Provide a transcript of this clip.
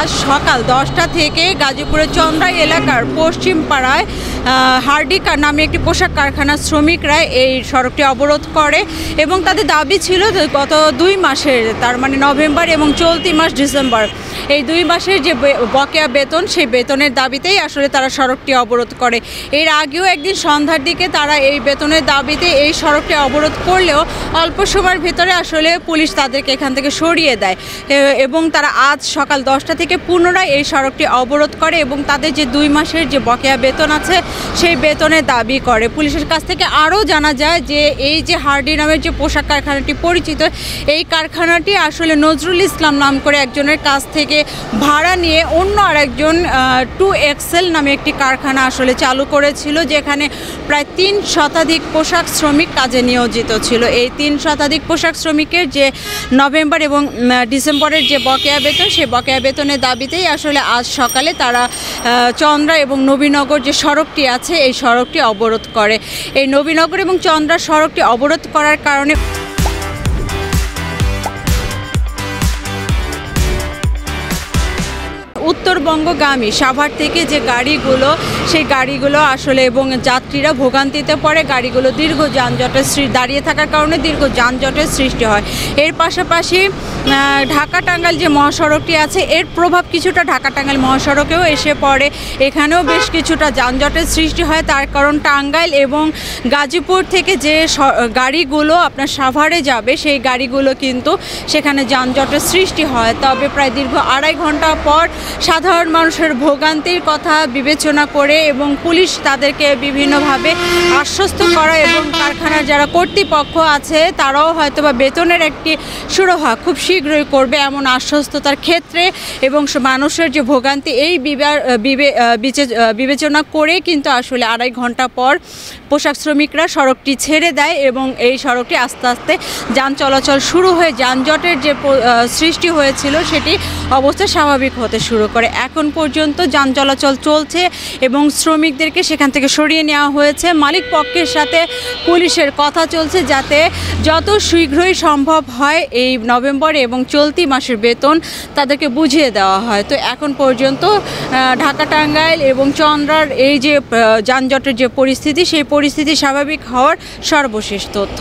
আজ সকাল 10টা থেকে গাজীপুরের চন্দ্রাই এলাকার পশ্চিম পাড়ায় হার্ডিকার নামে একটি পোশাক কারখানার শ্রমিকরা এই সড়কটি অবরোধ করে এবং তাদের দাবি ছিল গত 2 মাসের, তার মানে নভেম্বর এবং চলতি মাস ডিসেম্বর, এই 2 মাসের যে বকেয়া বেতন, সেই বেতনের দাবিতেই আসলে তারা সড়কটি অবরোধ করে। এর আগেও একদিন সন্ধ্যার দিকে তারা এই বেতনের দাবিতে এই সড়কটি অবরোধ করলেও অল্প সময়ের ভেতরে আসলে পুলিশ তাদেরকে এখান থেকে সরিয়ে দেয় এবং তারা আজ সকাল 10টা থেকে পুনরায় এই সড়কটি অবরোধ করে এবং তাদের যে 2 মাসের যে বকেয়া বেতন আছে সেই বেতনের দাবি করে। পুলিশের কাছ থেকে আরও জানা যায় যে এই যে হার্ডি নামের যে পোশাক কারখানাটি পরিচিত, এই কারখানাটি আসলে নজরুল ইসলাম নাম করে একজনের কাছ থেকে ভাড়া নিয়ে অন্য আরেকজন 2XL নামে একটি কারখানা আসলে চালু করেছিল, যেখানে প্রায় 3 শতাধিক পোশাক শ্রমিক কাজে নিয়োজিত ছিল। এই 3 শতাধিক পোশাক শ্রমিকের যে নভেম্বর এবং ডিসেম্বরের যে বকেয়া বেতন, সেই বকেয়া বেতনের দাবিতেই আসলে আজ সকালে তারা চন্দ্রা এবং নবীনগর যে সড়কটি আছে এই সড়কটি অবরোধ করে। এই নবীনগর এবং চন্দ্রা সড়কটি অবরোধ করার কারণে উত্তরবঙ্গগামী সাভার থেকে যে গাড়িগুলো, সেই গাড়িগুলো আসলে এবং যাত্রীরা ভোগান্তিতে পড়ে, গাড়িগুলো দীর্ঘ যানজটের দাঁড়িয়ে থাকার কারণে দীর্ঘ যানজটের সৃষ্টি হয়। এর পাশাপাশি ঢাকা টাঙ্গাইল যে মহাসড়কটি আছে, এর প্রভাব কিছুটা ঢাকা টাঙ্গাইল মহাসড়কেও এসে পড়ে, এখানেও বেশ কিছুটা যানজটের সৃষ্টি হয়। তার কারণ টাঙ্গাইল এবং গাজীপুর থেকে যে গাড়িগুলো আপনার সাভারে যাবে, সেই গাড়িগুলো কিন্তু সেখানে যানজটের সৃষ্টি হয়। তবে প্রায় দীর্ঘ 2.5 ঘন্টা পর সাধারণ মানুষের ভোগান্তির কথা বিবেচনা করে এবং পুলিশ তাদেরকে বিভিন্নভাবে আশ্বস্ত করা এবং কারখানার যারা কর্তৃপক্ষ আছে তারাও হয়তোবা বেতনের একটি সুরাহা খুব শীঘ্রই করবে এমন আশ্বস্ততার ক্ষেত্রে এবং মানুষের যে ভোগান্তি এই বিবেচনা করে কিন্তু আসলে 2.5 ঘন্টা পর পোশাক শ্রমিকরা সড়কটি ছেড়ে দেয় এবং এই সড়কটি আস্তে আস্তে যান চলাচল শুরু হয়ে যানজটের যে সৃষ্টি হয়েছিল সেটি অবস্থা স্বাভাবিক হতে শুরু করে। এখন পর্যন্ত যান চলাচল চলছে এবং শ্রমিকদেরকে সেখান থেকে সরিয়ে নেওয়া হয়েছে। মালিক পক্ষের সাথে পুলিশের কথা চলছে যাতে যত শীঘ্রই সম্ভব হয় এই নভেম্বর এবং চলতি মাসের বেতন তাদেরকে বুঝিয়ে দেওয়া হয়। তো এখন পর্যন্ত ঢাকা টাঙ্গাইল এবং চন্দ্রার এই যে যানজটের যে পরিস্থিতি, সেই পরিস্থিতি স্বাভাবিক হওয়ার সর্বশেষ তথ্য।